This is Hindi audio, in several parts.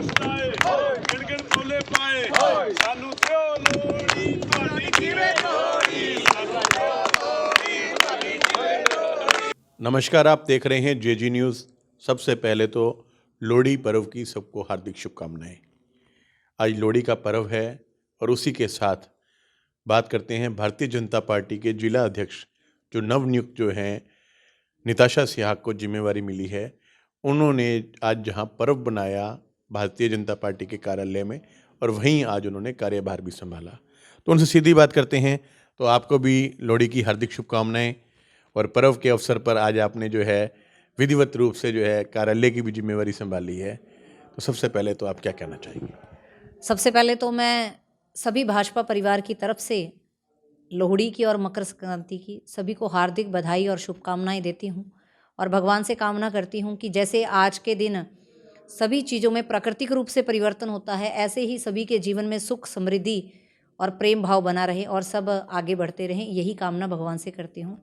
परिवार सजाए गिण गिण तोले पाए सानू दिओ लोड़ी तुहाडी जीवे जोड़ी सानू दिओ लोड़ी तुहाडी जीवे जोड़ी। नमस्कार, आप देख रहे हैं जेजी न्यूज़। सबसे पहले तो लोहड़ी पर्व की सबको हार्दिक शुभकामनाएं। आज लोहड़ी का पर्व है और उसी के साथ बात करते हैं भारतीय जनता पार्टी के जिला अध्यक्ष जो नवनियुक्त जो हैं निताशा सिहाग को जिम्मेवारी मिली है। उन्होंने आज जहां पर्व बनाया भारतीय जनता पार्टी के कार्यालय में और वहीं आज उन्होंने कार्यभार भी संभाला, तो उनसे सीधी बात करते हैं। तो आपको भी लोहड़ी की हार्दिक शुभकामनाएं और पर्व के अवसर पर आज आपने जो है विधिवत रूप से जो है कार्यालय की भी जिम्मेवारी संभाली है, तो सबसे पहले तो आप क्या कहना चाहेंगे? सबसे पहले तो मैं सभी भाजपा परिवार की तरफ से लोहड़ी की और मकर संक्रांति की सभी को हार्दिक बधाई और शुभकामनाएं देती हूं और भगवान से कामना करती हूं कि जैसे आज के दिन सभी चीज़ों में प्राकृतिक रूप से परिवर्तन होता है, ऐसे ही सभी के जीवन में सुख समृद्धि और प्रेम भाव बना रहे और सब आगे बढ़ते रहें, यही कामना भगवान से करती हूँ।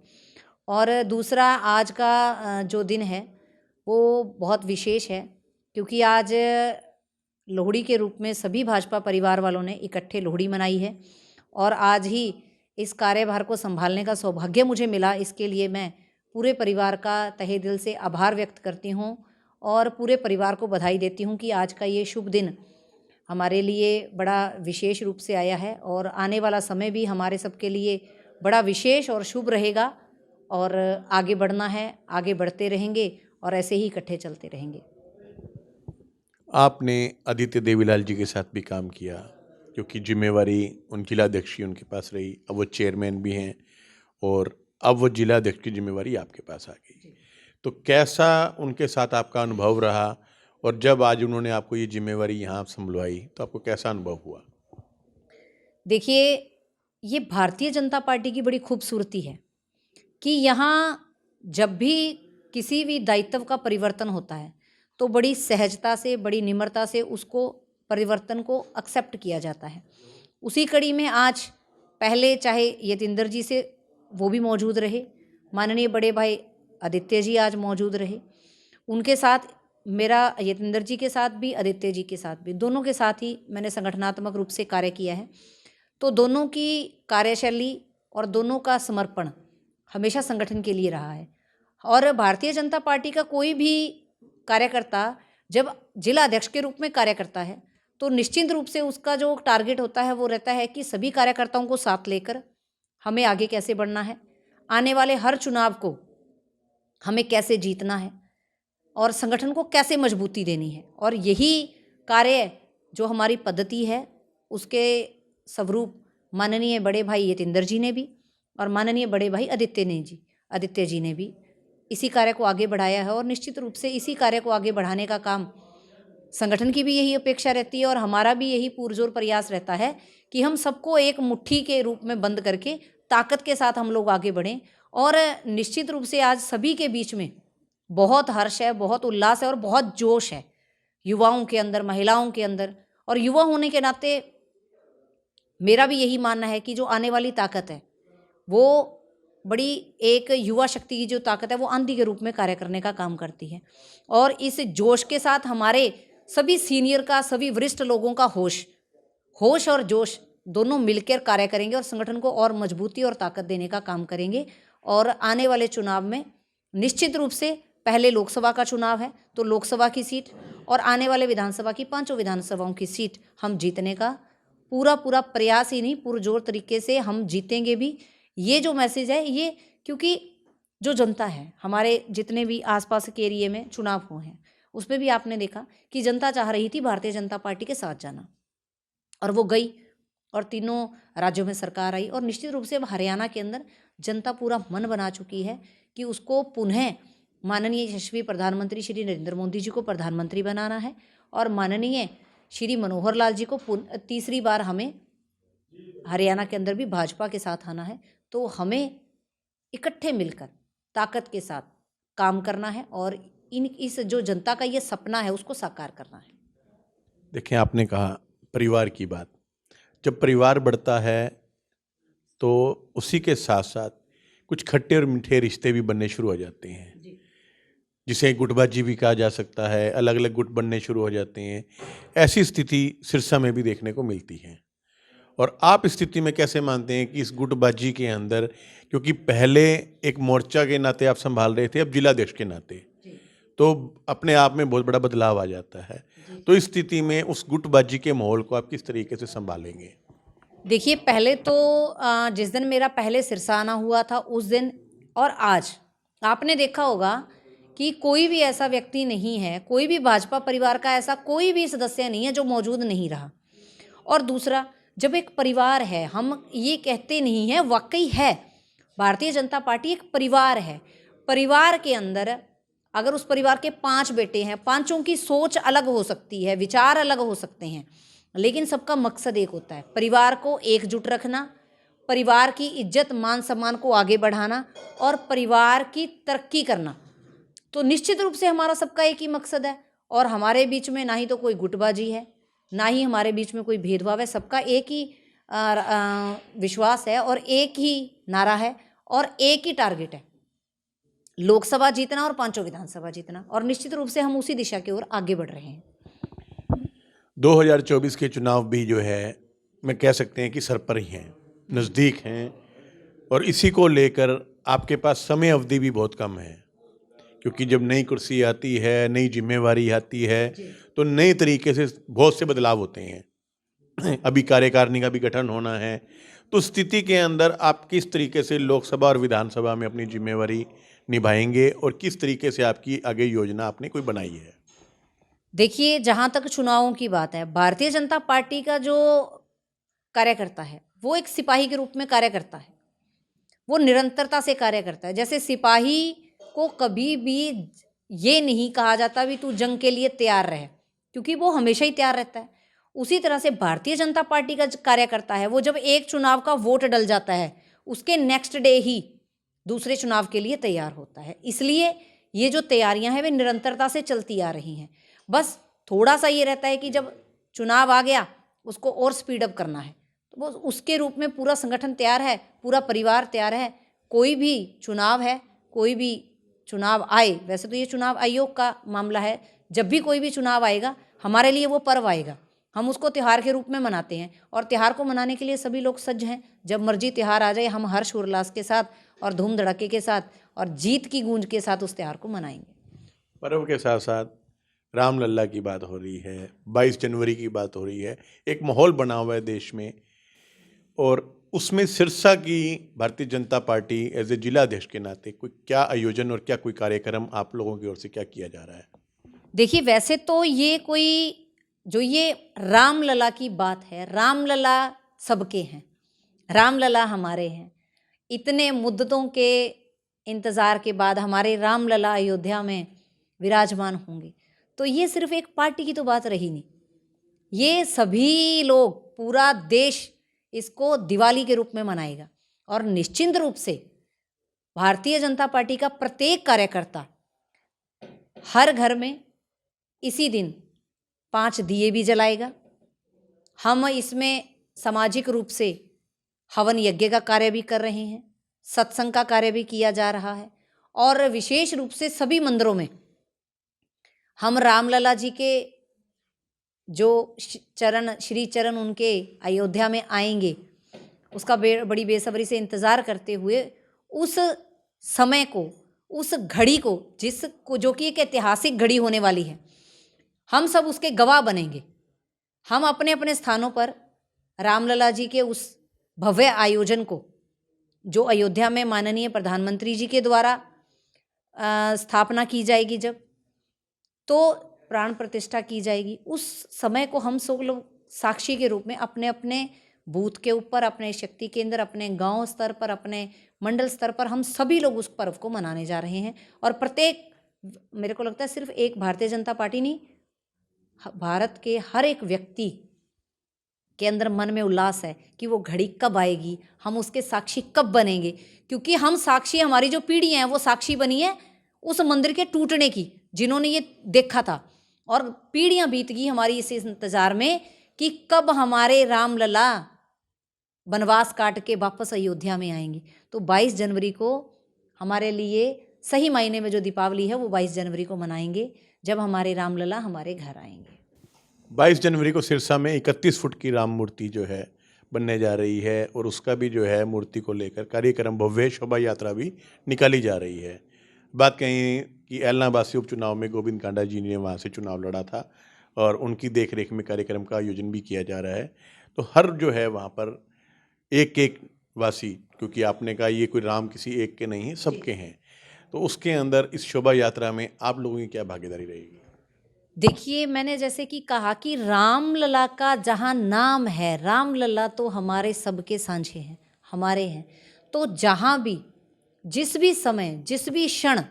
और दूसरा, आज का जो दिन है वो बहुत विशेष है क्योंकि आज लोहड़ी के रूप में सभी भाजपा परिवार वालों ने इकट्ठे लोहड़ी मनाई है और आज ही इस कार्यभार को संभालने का सौभाग्य मुझे मिला। इसके लिए मैं पूरे परिवार का तहे दिल से आभार व्यक्त करती हूँ और पूरे परिवार को बधाई देती हूँ कि आज का ये शुभ दिन हमारे लिए बड़ा विशेष रूप से आया है और आने वाला समय भी हमारे सबके लिए बड़ा विशेष और शुभ रहेगा और आगे बढ़ना है, आगे बढ़ते रहेंगे और ऐसे ही इकट्ठे चलते रहेंगे। आपने आदित्य देवीलाल जी के साथ भी काम किया क्योंकि जिम्मेवारी उन जिलाध्यक्ष की उनके पास रही, अब वो चेयरमैन भी हैं और अब वो जिलाध्यक्ष की जिम्मेवारी आपके पास आ गई, तो कैसा उनके साथ आपका अनुभव रहा और जब आज उन्होंने आपको ये जिम्मेवारी यहाँ संभलवाई तो आपको कैसा अनुभव हुआ? देखिए, ये भारतीय जनता पार्टी की बड़ी खूबसूरती है कि यहाँ जब भी किसी भी दायित्व का परिवर्तन होता है तो बड़ी सहजता से, बड़ी निम्रता से उसको परिवर्तन को एक्सेप्ट किया जाता है। उसी कड़ी में आज पहले चाहे यतीन्द्र जी से वो भी मौजूद रहे, माननीय बड़े भाई आदित्य जी आज मौजूद रहे, उनके साथ मेरा यतीन्द्र जी के साथ भी, आदित्य जी के साथ भी, दोनों के साथ ही मैंने संगठनात्मक रूप से कार्य किया है। तो दोनों की कार्यशैली और दोनों का समर्पण हमेशा संगठन के लिए रहा है और भारतीय जनता पार्टी का कोई भी कार्यकर्ता जब जिला अध्यक्ष के रूप में कार्य करता है तो निश्चित रूप से उसका जो टारगेट होता है वो रहता है कि सभी कार्यकर्ताओं को साथ लेकर हमें आगे कैसे बढ़ना है, आने वाले हर चुनाव को हमें कैसे जीतना है और संगठन को कैसे मजबूती देनी है। और यही कार्य जो हमारी पद्धति है उसके स्वरूप माननीय बड़े भाई यतीन्द्र जी ने भी और माननीय बड़े भाई आदित्य जी ने भी इसी कार्य को आगे बढ़ाया है और निश्चित रूप से इसी कार्य को आगे बढ़ाने का काम संगठन की भी यही अपेक्षा रहती है और हमारा भी यही पुरजोर प्रयास रहता है कि हम सबको एक मुट्ठी के रूप में बंद करके ताकत के साथ हम लोग आगे बढ़ें। और निश्चित रूप से आज सभी के बीच में बहुत हर्ष है, बहुत उल्लास है और बहुत जोश है युवाओं के अंदर, महिलाओं के अंदर। और युवा होने के नाते मेरा भी यही मानना है कि जो आने वाली ताकत है वो बड़ी एक युवा शक्ति की जो ताकत है वो आंधी के रूप में कार्य करने का काम करती है और इस जोश के साथ हमारे सभी सीनियर का, सभी वरिष्ठ लोगों का होश और जोश दोनों मिलकर कार्य करेंगे और संगठन को और मजबूती और ताकत देने का काम करेंगे। और आने वाले चुनाव में निश्चित रूप से पहले लोकसभा का चुनाव है तो लोकसभा की सीट और आने वाले विधानसभा की 5 विधानसभाओं की सीट हम जीतने का पूरा प्रयास ही नहीं, पुरजोर तरीके से हम जीतेंगे भी। ये जो मैसेज है ये, क्योंकि जो जनता है हमारे जितने भी आसपास के एरिए में चुनाव हुए हैं उसमें भी आपने देखा कि जनता चाह रही थी भारतीय जनता पार्टी के साथ जाना और वो गई और तीनों राज्यों में सरकार आई और निश्चित रूप से अब हरियाणा के अंदर जनता पूरा मन बना चुकी है कि उसको पुनः माननीय यशस्वी प्रधानमंत्री श्री नरेंद्र मोदी जी को प्रधानमंत्री बनाना है और माननीय श्री मनोहर लाल जी को तीसरी बार हमें हरियाणा के अंदर भी भाजपा के साथ आना है। तो हमें इकट्ठे मिलकर ताकत के साथ काम करना है और इस जो जनता का ये सपना है उसको साकार करना है। देखिए, आपने कहा परिवार की बात, जब परिवार बढ़ता है तो उसी के साथ साथ कुछ खट्टे और मीठे रिश्ते भी बनने शुरू हो जाते हैं। जिसे गुटबाजी भी कहा जा सकता है, अलग अलग गुट बनने शुरू हो जाते हैं। ऐसी स्थिति सिरसा में भी देखने को मिलती है। और आप इस स्थिति में कैसे मानते हैं कि इस गुटबाजी के अंदर, क्योंकि पहले एक मोर्चा के नाते आप संभाल रहे थे, अब जिलाध्यक्ष के नाते, तो अपने आप में बहुत बड़ा बदलाव आ जाता है। तो इस स्थिति में उस गुटबाजी के माहौल को आप किस तरीके से संभालेंगे? देखिए, पहले तो जिस दिन मेरा पहले सिरसा आना हुआ था उस दिन और आज आपने देखा होगा कि कोई भी ऐसा व्यक्ति नहीं है, कोई भी भाजपा परिवार का ऐसा कोई भी सदस्य नहीं है जो मौजूद नहीं रहा। और दूसरा, जब एक परिवार है, हम ये कहते नहीं हैं, वाकई है, भारतीय जनता पार्टी एक परिवार है। परिवार के अंदर अगर उस परिवार के 5 बेटे हैं, पांचों की सोच अलग हो सकती है, विचार अलग हो सकते हैं, लेकिन सबका मकसद एक होता है, परिवार को एकजुट रखना, परिवार की इज्जत मान सम्मान को आगे बढ़ाना और परिवार की तरक्की करना। तो निश्चित रूप से हमारा सबका एक ही मकसद है और हमारे बीच में ना ही तो कोई गुटबाजी है, ना ही हमारे बीच में कोई भेदभाव है। सबका एक ही विश्वास है और एक ही नारा है और एक ही टारगेट है, लोकसभा जीतना और 5 विधानसभा जीतना। और निश्चित रूप से हम उसी दिशा की ओर आगे बढ़ रहे हैं। 2024 के चुनाव भी जो है, मैं कह सकते हैं कि सर पर ही हैं, नज़दीक हैं, और इसी को लेकर आपके पास समय अवधि भी बहुत कम है, क्योंकि जब नई कुर्सी आती है, नई जिम्मेवारी आती है, तो नए तरीके से बहुत से बदलाव होते हैं। अभी कार्यकारिणी का भी गठन होना है। तो स्थिति के अंदर आप किस तरीके से लोकसभा और विधानसभा में अपनी जिम्मेवारी निभाएंगे और किस तरीके से आपकी आगे योजना आपने कोई बनाई है? देखिए, जहाँ तक चुनावों की बात है, भारतीय जनता पार्टी का जो कार्यकर्ता है वो एक सिपाही के रूप में कार्य करता है, वो निरंतरता से कार्य करता है। जैसे सिपाही को कभी भी ये नहीं कहा जाता भी तू जंग के लिए तैयार रहे, क्योंकि वो हमेशा ही तैयार रहता है। उसी तरह से भारतीय जनता पार्टी का कार्यकर्ता है, वो जब एक चुनाव का वोट डल जाता है, उसके नेक्स्ट डे ही दूसरे चुनाव के लिए तैयार होता है। इसलिए ये जो तैयारियां हैं वे निरंतरता से चलती आ रही हैं। बस थोड़ा सा ये रहता है कि जब चुनाव आ गया उसको और स्पीड अप करना है, तो वो उसके रूप में पूरा संगठन तैयार है, पूरा परिवार तैयार है। कोई भी चुनाव है, कोई भी चुनाव आए, वैसे तो ये चुनाव आयोग का मामला है, जब भी कोई भी चुनाव आएगा हमारे लिए वो पर्व आएगा, हम उसको त्यौहार के रूप में मनाते हैं और त्यौहार को मनाने के लिए सभी लोग सज्ज हैं। जब मर्जी त्यौहार आ जाए, हम हर्ष उल्लास के साथ और धूम धड़ाके के साथ और जीत की गूंज के साथ उस त्यौहार को मनाएंगे। पर्व के साथ साथ रामलला की बात हो रही है, 22 जनवरी की बात हो रही है, एक माहौल बना हुआ है देश में, और उसमें सिरसा की Bharatiya Janata party as a जिलाध्यक्ष के नाते कोई क्या आयोजन और क्या कोई कार्यक्रम आप लोगों की ओर से क्या किया जा रहा है? देखिए, वैसे तो ये कोई जो ये रामलला की बात है, रामलला सबके हैं, रामलला हमारे हैं। इतने मुद्दतों के इंतज़ार के बाद हमारे रामलला अयोध्या में विराजमान होंगे, तो ये सिर्फ एक पार्टी की तो बात रही नहीं, ये सभी लोग, पूरा देश इसको दिवाली के रूप में मनाएगा। और निश्चिंत रूप से भारतीय जनता पार्टी का प्रत्येक कार्यकर्ता हर घर में इसी दिन 5 दिए भी जलाएगा। हम इसमें सामाजिक रूप से हवन यज्ञ का कार्य भी कर रहे हैं, सत्संग का कार्य भी किया जा रहा है, और विशेष रूप से सभी मंदिरों में हम रामलला जी के जो चरण, श्री चरण उनके अयोध्या में आएंगे, उसका बड़ी बेसब्री से इंतज़ार करते हुए उस समय को, उस घड़ी को, जिसको जो कि एक ऐतिहासिक घड़ी होने वाली है, हम सब उसके गवाह बनेंगे। हम अपने अपने स्थानों पर रामलला जी के उस भव्य आयोजन को, जो अयोध्या में माननीय प्रधानमंत्री जी के द्वारा स्थापना की जाएगी, जब तो प्राण प्रतिष्ठा की जाएगी, उस समय को हम सब लोग साक्षी के रूप में अपने अपने बूथ के ऊपर, अपने शक्ति केंद्र, अपने गांव स्तर पर, अपने मंडल स्तर पर हम सभी लोग उस पर्व को मनाने जा रहे हैं। और प्रत्येक, मेरे को लगता है सिर्फ एक भारतीय जनता पार्टी नहीं, भारत के हर एक व्यक्ति के अंदर मन में उल्लास है कि वो घड़ी कब आएगी, हम उसके साक्षी कब बनेंगे। क्योंकि हम साक्षी, हमारी जो पीढ़ियाँ हैं वो साक्षी बनी है उस मंदिर के टूटने की, जिन्होंने ये देखा था, और पीढ़ियाँ बीत गई हमारी इस इंतज़ार में कि कब हमारे रामलला वनवास काट के वापस अयोध्या में आएंगे। तो 22 जनवरी को हमारे लिए सही मायने में जो दीपावली है वो 22 जनवरी को मनाएंगे, जब हमारे रामलला हमारे घर आएंगे। 22 जनवरी को सिरसा में 31 फुट की राम मूर्ति जो है बनने जा रही है, और उसका भी जो है मूर्ति को लेकर कार्यक्रम, भव्य शोभा यात्रा भी निकाली जा रही है। बात कहीं कि ऐलनाबासी उपचुनाव में गोविंद कांडा जी ने वहाँ से चुनाव लड़ा था, और उनकी देखरेख में कार्यक्रम का आयोजन भी किया जा रहा है। तो हर जो है वहाँ पर एक एक वासी, क्योंकि आपने कहा ये कोई राम किसी एक के नहीं है, सबके हैं, तो उसके अंदर इस शोभा यात्रा में आप लोगों की क्या भागीदारी रहेगी? देखिए, मैंने जैसे कि कहा कि रामलला का जहाँ नाम है, रामलला तो हमारे सबके साझे हैं, हमारे हैं। तो जहाँ भी, जिस भी समय, जिस भी क्षण,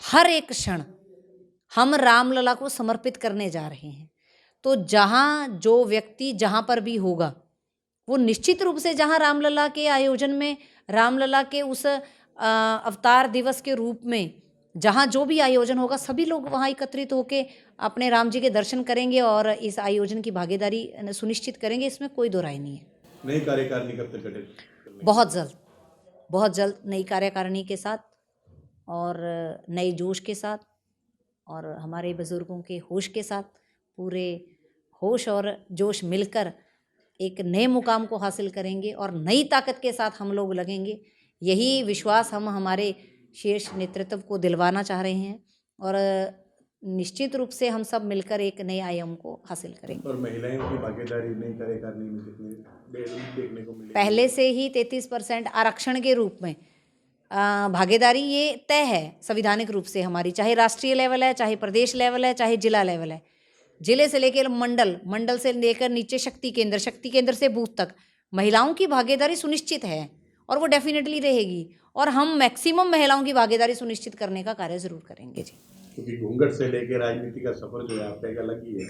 हर एक क्षण हम रामलला को समर्पित करने जा रहे हैं। तो जहाँ जो व्यक्ति जहाँ पर भी होगा, वो निश्चित रूप से जहाँ रामलला के आयोजन में, रामलला के उस अवतार दिवस के रूप में जहाँ जो भी आयोजन होगा, सभी लोग वहाँ एकत्रित होकर अपने राम जी के दर्शन करेंगे और इस आयोजन की भागीदारी सुनिश्चित करेंगे। इसमें कोई दो राय नहीं है। नई कार्यकारिणी कब तक गठित? बहुत जल्द नई कार्यकारिणी के साथ और नए जोश के साथ और हमारे बुजुर्गों के होश के साथ, पूरे होश और जोश मिलकर एक नए मुकाम को हासिल करेंगे और नई ताकत के साथ हम लोग लगेंगे। यही विश्वास हम हमारे शीर्ष नेतृत्व को दिलवाना चाह रहे हैं और निश्चित रूप से हम सब मिलकर एक नए आयाम को हासिल करेंगे। और महिलाओं की भागीदारी नई कार्यकारिणी में कितनी देखने को मिलेगी? पहले से ही 33% आरक्षण के रूप में भागीदारी ये तय है संविधानिक रूप से हमारी, चाहे राष्ट्रीय लेवल है, चाहे प्रदेश लेवल है, चाहे जिला लेवल है। जिले से लेकर मंडल, मंडल से लेकर नीचे शक्ति केंद्र से बूथ तक महिलाओं की भागीदारी सुनिश्चित है और वो डेफिनेटली रहेगी और हम मैक्सिमम महिलाओं की भागीदारी सुनिश्चित करने का कार्य जरूर करेंगे जी। क्योंकि घूंघट से लेकर राजनीति का सफर जो है आपका एक अलग ही है।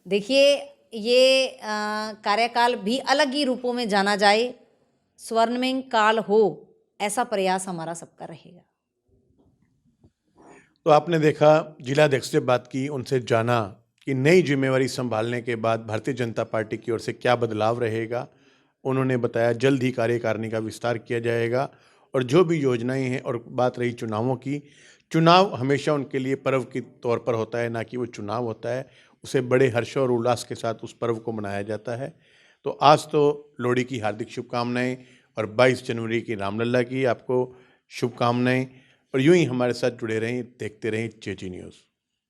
देखिए, ये कार्यकाल भी अलग ही रूपों में जाना जाए, स्वर्णिम काल हो, ऐसा प्रयास हमारा सबका रहेगा। तो आपने देखा, जिलाध्यक्ष से बात की, उनसे जाना कि नई जिम्मेवारी संभालने के बाद भारतीय जनता पार्टी की ओर से क्या बदलाव रहेगा। उन्होंने बताया जल्द ही कार्यकारिणी का विस्तार किया जाएगा और जो भी योजनाएं हैं, और बात रही चुनावों की, चुनाव हमेशा उनके लिए पर्व के तौर पर होता है, ना कि वो चुनाव होता है। उसे बड़े हर्ष और उल्लास के साथ उस पर्व को मनाया जाता है। तो आज तो लोहड़ी की हार्दिक शुभकामनाएं और 22 जनवरी की रामलला की आपको शुभकामनाएं, और यूं ही हमारे साथ जुड़े रहें, देखते रहें जेजी न्यूज़।